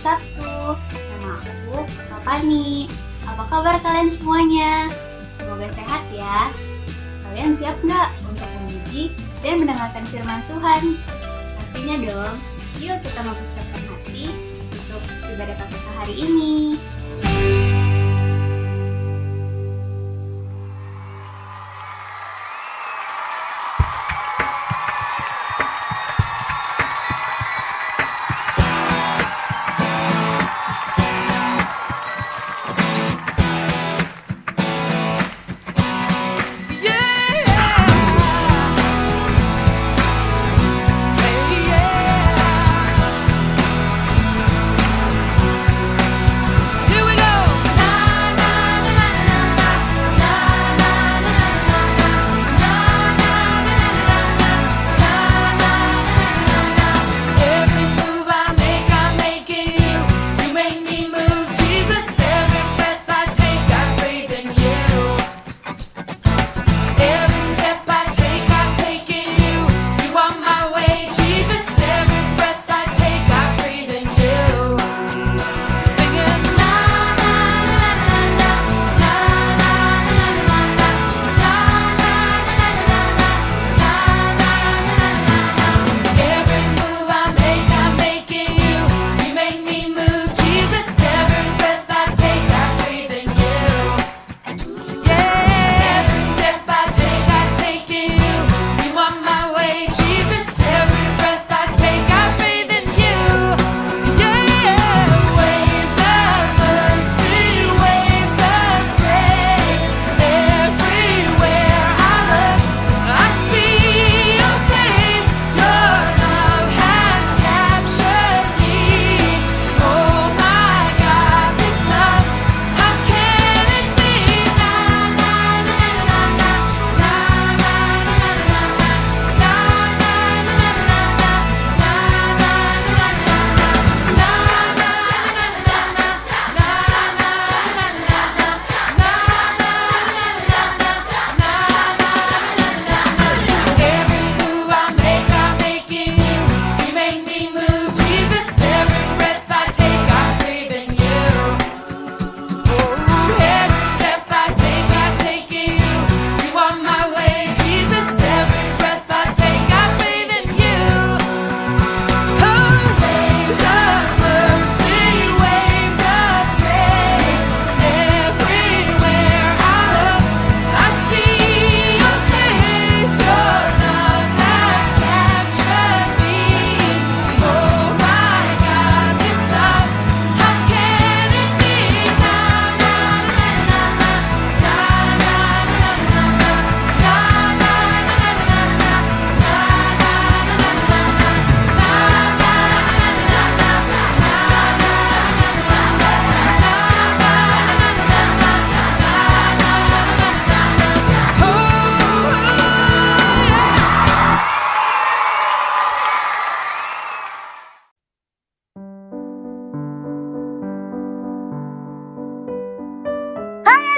Sabtu. Nama aku Kak Fani. Apa kabar kalian semuanya? Semoga sehat ya. Kalian siap nggak untuk memuji dan mendengarkan firman Tuhan? Pastinya dong. Yuk kita mempersiapkan hati untuk ibadah KPK hari ini.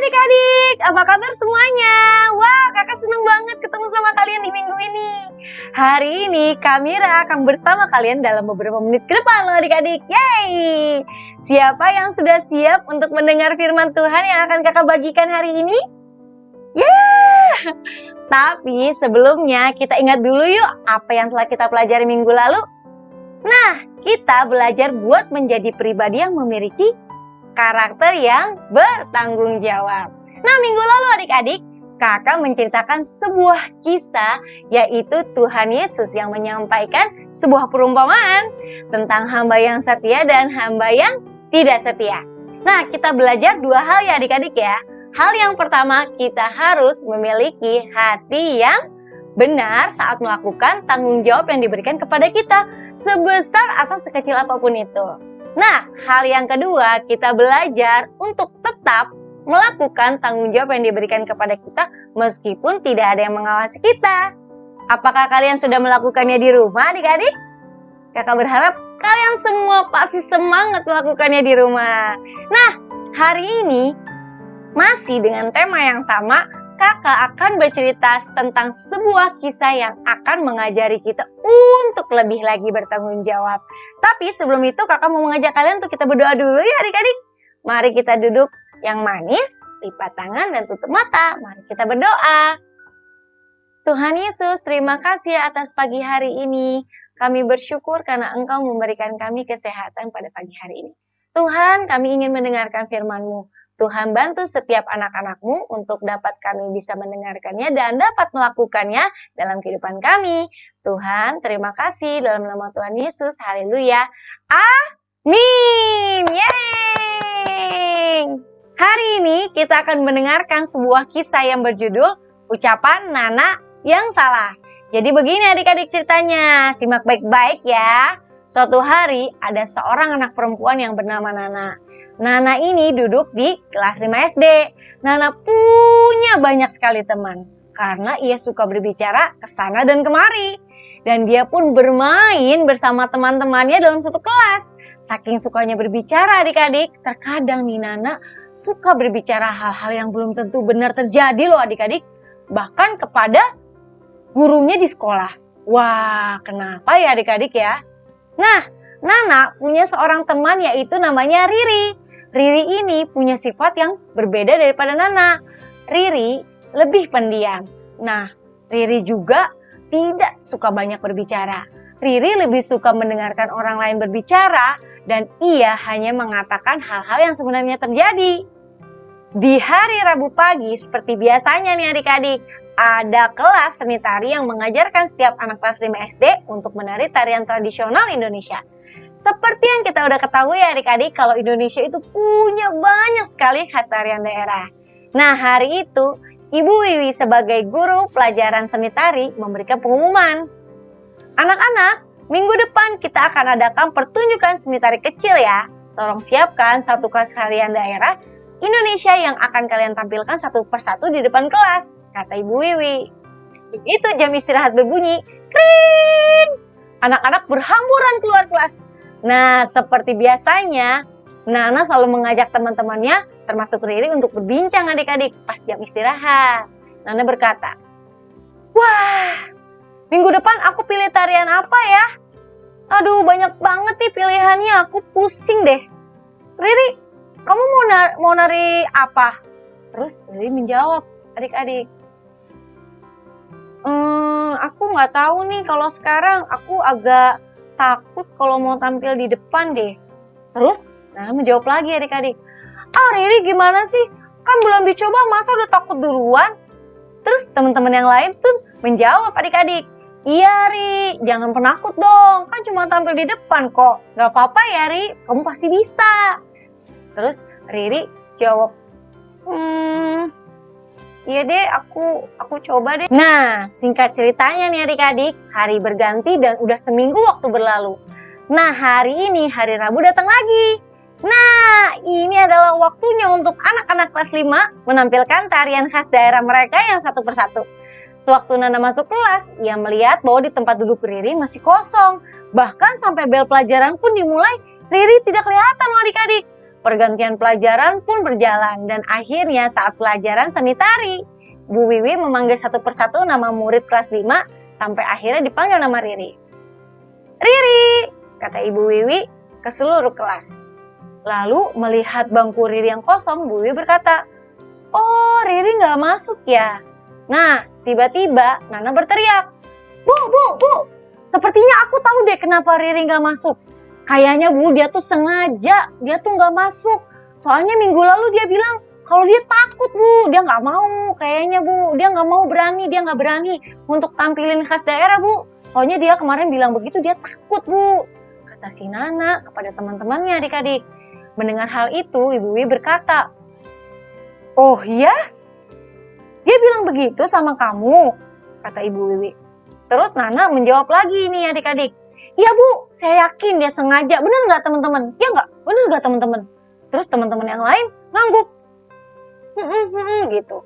Adik-adik, apa kabar semuanya? Wah, kakak seneng banget ketemu sama kalian di minggu ini. Hari ini Kamira akan bersama kalian dalam beberapa menit ke depan loh adik-adik. Yeay! Siapa yang sudah siap untuk mendengar firman Tuhan yang akan kakak bagikan hari ini? Yeah! Tapi sebelumnya kita ingat dulu yuk apa yang telah kita pelajari minggu lalu. Nah, kita belajar buat menjadi pribadi yang memiliki karakter yang bertanggung jawab. Nah, minggu lalu adik-adik, kakak menceritakan sebuah kisah, yaitu Tuhan Yesus yang menyampaikan sebuah perumpamaan tentang hamba yang setia dan hamba yang tidak setia. Nah, kita belajar dua hal ya adik-adik ya. Hal yang pertama, kita harus memiliki hati yang benar saat melakukan tanggung jawab yang diberikan kepada kita, sebesar atau sekecil apapun itu. Nah, hal yang kedua, kita belajar untuk tetap melakukan tanggung jawab yang diberikan kepada kita meskipun tidak ada yang mengawasi kita. Apakah kalian sudah melakukannya di rumah adik-adik? Kakak berharap kalian semua pasti semangat melakukannya di rumah. Nah, hari ini masih dengan tema yang sama, Kakak akan bercerita tentang sebuah kisah yang akan mengajari kita untuk lebih lagi bertanggung jawab. Tapi sebelum itu kakak mau mengajak kalian untuk kita berdoa dulu ya adik-adik. Mari kita duduk yang manis, lipat tangan dan tutup mata. Mari kita berdoa. Tuhan Yesus, terima kasih atas pagi hari ini. Kami bersyukur karena Engkau memberikan kami kesehatan pada pagi hari ini. Tuhan, kami ingin mendengarkan firman-Mu. Tuhan bantu setiap anak-anak-Mu untuk dapat kami bisa mendengarkannya dan dapat melakukannya dalam kehidupan kami. Tuhan, terima kasih dalam nama Tuhan Yesus. Haleluya. Amin. Yeay. Hari ini kita akan mendengarkan sebuah kisah yang berjudul Ucapan Nana yang Salah. Jadi begini adik-adik ceritanya, simak baik-baik ya. Suatu hari ada seorang anak perempuan yang bernama Nana. Nana ini duduk di kelas 5 SD. Nana punya banyak sekali teman karena ia suka berbicara ke sana dan kemari. Dan dia pun bermain bersama teman-temannya dalam satu kelas. Saking sukanya berbicara adik-adik, terkadang nih Nana suka berbicara hal-hal yang belum tentu benar terjadi loh adik-adik. Bahkan kepada gurunya di sekolah. Wah, kenapa ya adik-adik ya? Nah, Nana punya seorang teman yaitu namanya Riri. Riri ini punya sifat yang berbeda daripada Nana. Riri lebih pendiam. Nah, Riri juga tidak suka banyak berbicara. Riri lebih suka mendengarkan orang lain berbicara dan ia hanya mengatakan hal-hal yang sebenarnya terjadi. Di hari Rabu pagi seperti biasanya nih adik-adik, ada kelas seni tari yang mengajarkan setiap anak kelas 5 SD untuk menari tarian tradisional Indonesia. Seperti yang kita udah ketahui ya adik-adik, kalau Indonesia itu punya banyak sekali khas tarian daerah. Nah, hari itu Ibu Wiwi sebagai guru pelajaran seni tari memberikan pengumuman. Anak-anak, minggu depan kita akan adakan pertunjukan seni tari kecil ya. Tolong siapkan satu kelas tarian daerah Indonesia yang akan kalian tampilkan satu persatu di depan kelas, kata Ibu Wiwi. Begitu jam istirahat berbunyi, kring! Anak-anak berhamburan keluar kelas. Nah, seperti biasanya, Nana selalu mengajak teman-temannya, termasuk Riri, untuk berbincang adik-adik pas jam istirahat. Nana berkata, "Wah, minggu depan aku pilih tarian apa ya? Aduh, banyak banget nih pilihannya, aku pusing deh. Riri, kamu mau nari apa?" Terus Riri menjawab, adik-adik, aku nggak tahu nih, kalau sekarang aku agak takut kalau mau tampil di depan deh. Terus Nana menjawab lagi adik-adik, Riri gimana sih? Kan belum dicoba masa udah takut duluan? Terus teman-teman yang lain tuh menjawab adik-adik, iya Ri, jangan penakut dong, kan cuma tampil di depan kok. Gak apa-apa ya Ri, kamu pasti bisa. Terus Riri jawab, iya deh, aku coba deh. Nah, singkat ceritanya nih adik-adik, hari berganti dan udah seminggu waktu berlalu. Nah, hari ini, hari Rabu datang lagi. Nah, ini adalah waktunya untuk anak-anak kelas 5 menampilkan tarian khas daerah mereka yang satu persatu. Sewaktu Nana masuk kelas, ia melihat bahwa di tempat duduk Riri masih kosong. Bahkan sampai bel pelajaran pun dimulai, Riri tidak kelihatan loh adik-adik. Pergantian pelajaran pun berjalan dan akhirnya saat pelajaran seni tari, Bu Wiwi memanggil satu persatu nama murid kelas 5 sampai akhirnya dipanggil nama Riri. Riri, kata Ibu Wiwi ke seluruh kelas. Lalu melihat bangku Riri yang kosong, Bu Wiwi berkata, "Oh, Riri nggak masuk ya?" Nah, tiba-tiba Nana berteriak, Bu, sepertinya aku tahu deh kenapa Riri nggak masuk. Kayaknya Bu, dia tuh sengaja, dia tuh nggak masuk. Soalnya minggu lalu dia bilang kalau dia takut Bu, dia nggak mau. Kayaknya Bu, dia nggak mau dia nggak berani untuk tampilin khas daerah Bu. Soalnya dia kemarin bilang begitu, dia takut Bu, kata si Nana kepada teman-temannya adik-adik. Mendengar hal itu, Ibu Wiwi berkata, "Oh iya? Dia bilang begitu sama kamu?" kata Ibu Wiwi. Terus Nana menjawab lagi nih adik-adik, "Iya Bu, saya yakin dia sengaja. Benar nggak teman-teman? Iya nggak? Benar nggak teman-teman?" Terus teman-teman yang lain ngangguk. Gitu.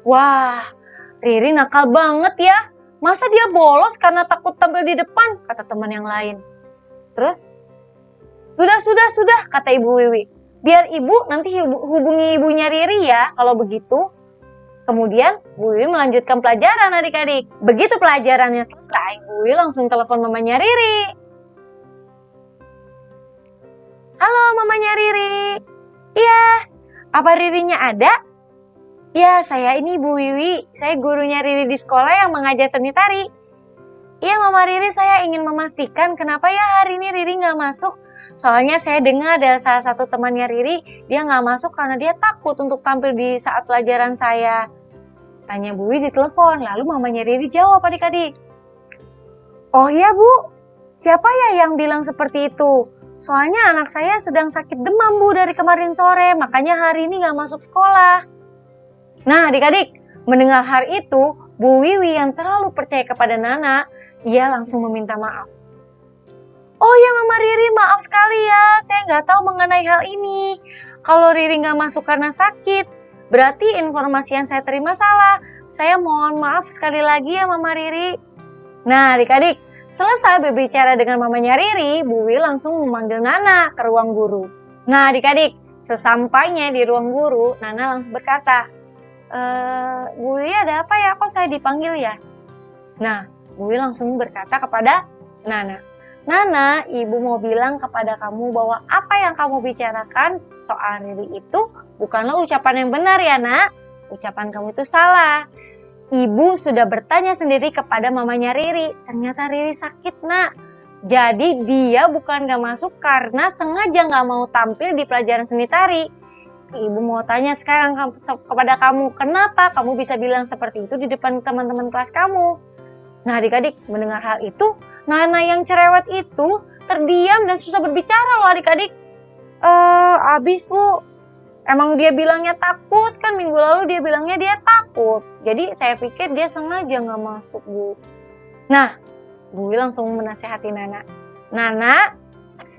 Wah, Riri nakal banget ya. Masa dia bolos karena takut tampil di depan, kata teman yang lain. Terus, sudah, kata Ibu Wiwi. Biar Ibu nanti hubungi ibunya Riri ya kalau begitu. Kemudian Bu Wiwi melanjutkan pelajaran adik-adik. Begitu pelajarannya selesai, Bu Wiwi langsung telepon mamanya Riri. Halo mamanya Riri. Iya, apa Ririnya ada? Ya, saya ini Bu Wiwi. Saya gurunya Riri di sekolah yang mengajar seni tari. Iya Mama Riri, saya ingin memastikan kenapa ya hari ini Riri nggak masuk. Soalnya saya dengar dari salah satu temannya Riri, dia nggak masuk karena dia takut untuk tampil di saat pelajaran saya. Tanya Bu Wiwi di telepon, lalu mamanya Riri jawab adik-adik. Oh iya Bu, siapa ya yang bilang seperti itu? Soalnya anak saya sedang sakit demam Bu dari kemarin sore, makanya hari ini nggak masuk sekolah. Nah adik-adik, mendengar hal itu, Bu Wiwi yang terlalu percaya kepada Nana, ia langsung meminta maaf. Oh ya Mama Riri, maaf sekali ya, saya nggak tahu mengenai hal ini. Kalau Riri nggak masuk karena sakit, berarti informasi yang saya terima salah. Saya mohon maaf sekali lagi ya Mama Riri. Nah adik-adik, selesai berbicara dengan mamanya Riri, Bu Wiwi langsung memanggil Nana ke ruang guru. Nah adik-adik, sesampainya di ruang guru, Nana langsung berkata, Bu Wiwi ada apa ya, kok saya dipanggil ya? Nah, Bu Wiwi langsung berkata kepada Nana, Nana, ibu mau bilang kepada kamu bahwa apa yang kamu bicarakan soal Riri itu bukanlah ucapan yang benar ya nak. Ucapan kamu itu salah. Ibu sudah bertanya sendiri kepada mamanya Riri. Ternyata Riri sakit nak. Jadi dia bukan gak masuk karena sengaja gak mau tampil di pelajaran seni tari. Ibu mau tanya sekarang kepada kamu, kenapa kamu bisa bilang seperti itu di depan teman-teman kelas kamu? Nah adik-adik, mendengar hal itu, Nana yang cerewet itu terdiam dan susah berbicara loh adik-adik. Abis Bu, emang dia bilangnya takut kan, minggu lalu dia bilangnya dia takut. Jadi saya pikir dia sengaja gak masuk Bu. Nah, Bu langsung menasehati Nana. Nana,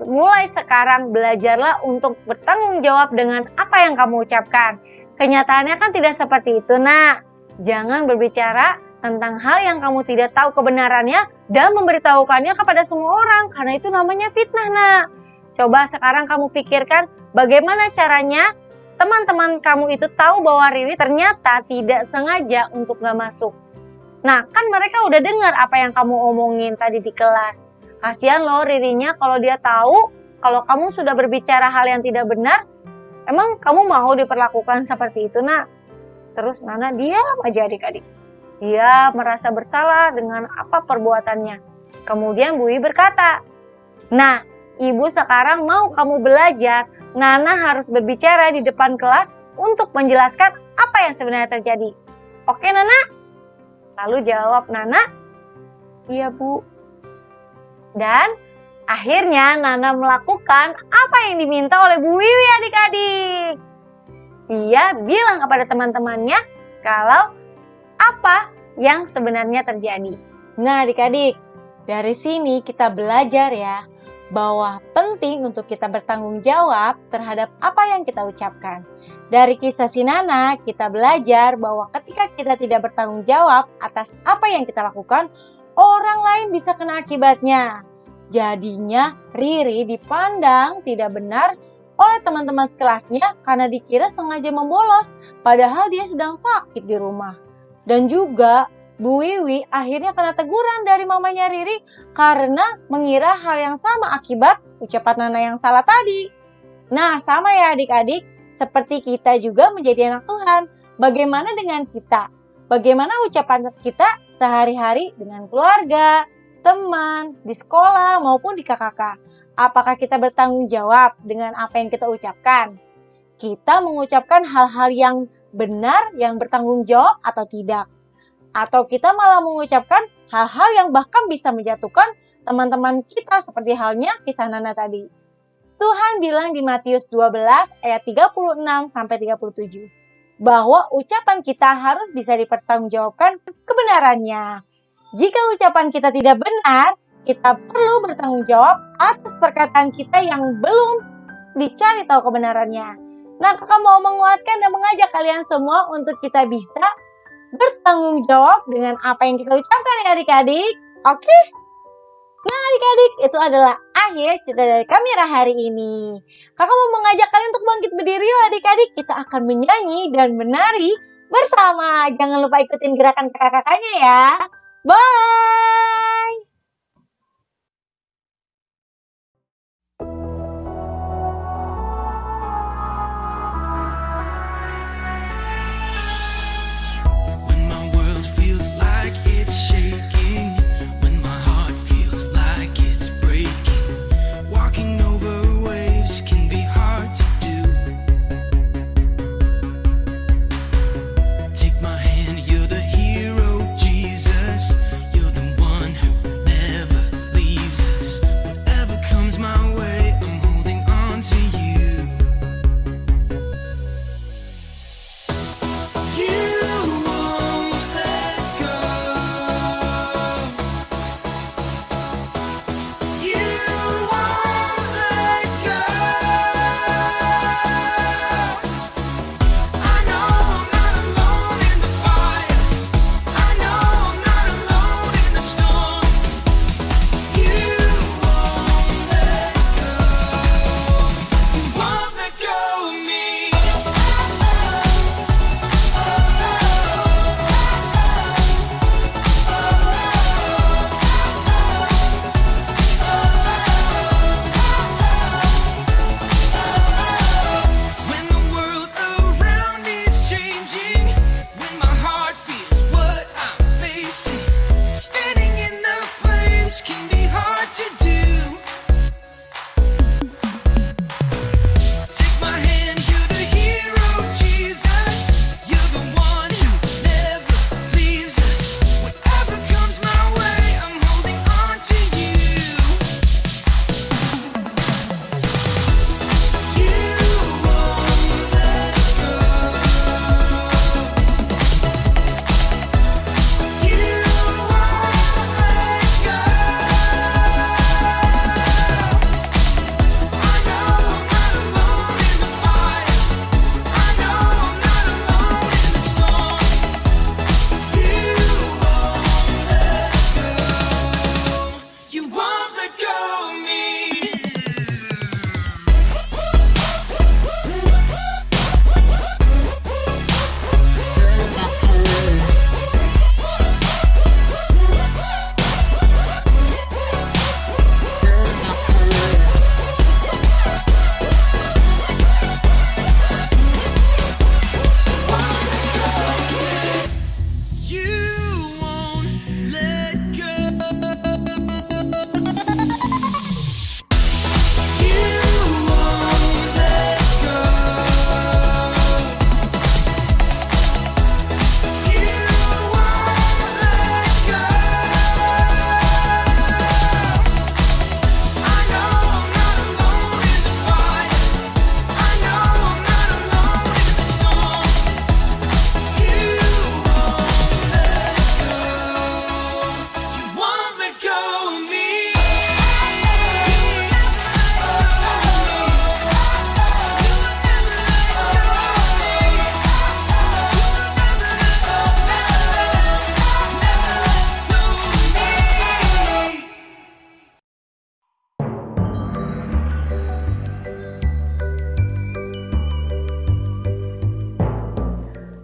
mulai sekarang belajarlah untuk bertanggung jawab dengan apa yang kamu ucapkan. Kenyataannya kan tidak seperti itu nak. Jangan berbicara tentang hal yang kamu tidak tahu kebenarannya dan memberitahukannya kepada semua orang, karena itu namanya fitnah nak. Coba sekarang kamu pikirkan bagaimana caranya teman-teman kamu itu tahu bahwa Riri ternyata tidak sengaja untuk gak masuk. Nah kan mereka udah dengar apa yang kamu omongin tadi di kelas. Kasihan loh Ririnya kalau dia tahu kalau kamu sudah berbicara hal yang tidak benar. Emang kamu mau diperlakukan seperti itu nak? Terus Nana diam aja adik-adik. Dia merasa bersalah dengan apa perbuatannya. Kemudian Bu Wiwi berkata, nah ibu sekarang mau kamu belajar, Nana harus berbicara di depan kelas untuk menjelaskan apa yang sebenarnya terjadi. Oke Nana? Lalu jawab Nana, iya Bu. Dan akhirnya Nana melakukan apa yang diminta oleh Bu Wiwi adik-adik. Dia bilang kepada teman-temannya kalau apa yang sebenarnya terjadi. Nah adik-adik, dari sini kita belajar ya, bahwa penting untuk kita bertanggung jawab terhadap apa yang kita ucapkan. Dari kisah si Nana, kita belajar bahwa ketika kita tidak bertanggung jawab atas apa yang kita lakukan, orang lain bisa kena akibatnya. Jadinya Riri dipandang tidak benar oleh teman-teman sekelasnya karena dikira sengaja membolos, padahal dia sedang sakit di rumah. Dan juga Bu Wiwi akhirnya kena teguran dari mamanya Riri karena mengira hal yang sama akibat ucapan Nana yang salah tadi. Nah sama ya adik-adik, seperti kita juga menjadi anak Tuhan. Bagaimana dengan kita? Bagaimana ucapan kita sehari-hari dengan keluarga, teman, di sekolah maupun di KKK? Apakah kita bertanggung jawab dengan apa yang kita ucapkan? Kita mengucapkan hal-hal yang benar yang bertanggung jawab atau tidak? Atau kita malah mengucapkan hal-hal yang bahkan bisa menjatuhkan teman-teman kita seperti halnya kisah Nana tadi. Tuhan bilang di Matius 12 ayat 36 sampai 37 bahwa ucapan kita harus bisa dipertanggungjawabkan kebenarannya. Jika ucapan kita tidak benar, kita perlu bertanggung jawab atas perkataan kita yang belum dicari tahu kebenarannya. Nah, kakak mau menguatkan dan mengajak kalian semua untuk kita bisa bertanggung jawab dengan apa yang kita ucapkan ya adik-adik. Oke? Nah adik-adik, itu adalah akhir cerita dari Kamira hari ini. Kakak mau mengajak kalian untuk bangkit berdiri yuk adik-adik. Kita akan menyanyi dan menari bersama. Jangan lupa ikutin gerakan kakak-kakaknya ya. Bye! When my world feels like it's shaking, when my heart feels like it's breaking, walking over waves can be hard to do. Take my hand, you're the hero, Jesus. You're the one who never leaves us. Whatever comes my way, I'm holding on to you. You won't let go. You won't let go. I know I'm not alone in the fire. I know I'm not alone in the storm. You won't let go. You won't let go of me. When the world around is changing, when my heart feels what I'm facing, standing in the flames can be hard to do. Take my hand, you're the hero, Jesus. You're the one who never leaves us. Whatever comes my way, I'm holding on to you. You won't let go. You won't let go. I know I'm not alone in the fire. I know I'm not alone in the storm. You won't let go. You won't let go of me. You won't let go. You won't let go. You won't let go. I know I'm not alone in the fire. I know I'm not alone in the storm. You won't let go. You won't let go of me.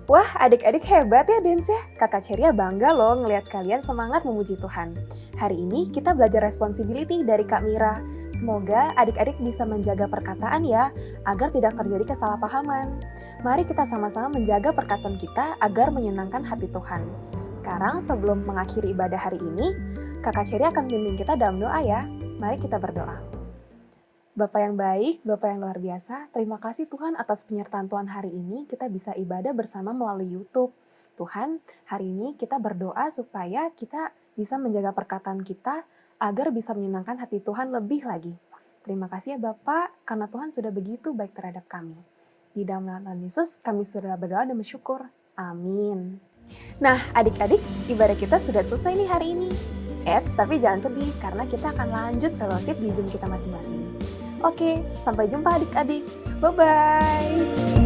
Wah, adik-adik hebat ya dance-nya. Kakak Ceria bangga loh ngelihat kalian semangat memuji Tuhan. Hari ini kita belajar responsibility dari Kak Mira. Semoga adik-adik bisa menjaga perkataan ya, agar tidak terjadi kesalahpahaman. Mari kita sama-sama menjaga perkataan kita agar menyenangkan hati Tuhan. Sekarang sebelum mengakhiri ibadah hari ini, Kakak Ceria akan bimbing kita dalam doa ya. Mari kita berdoa. Bapak yang baik, Bapak yang luar biasa, terima kasih Tuhan atas penyertaan Tuhan hari ini kita bisa ibadah bersama melalui YouTube. Tuhan, hari ini kita berdoa supaya kita bisa menjaga perkataan kita agar bisa menyenangkan hati Tuhan lebih lagi. Terima kasih ya Bapak, karena Tuhan sudah begitu baik terhadap kami. Di dalam nama Yesus, kami sudah berdoa dan bersyukur. Amin. Nah, adik-adik, ibadah kita sudah selesai nih hari ini. Tapi jangan sedih, karena kita akan lanjut fellowship di Zoom kita masing-masing. Oke, sampai jumpa adik-adik. Bye-bye.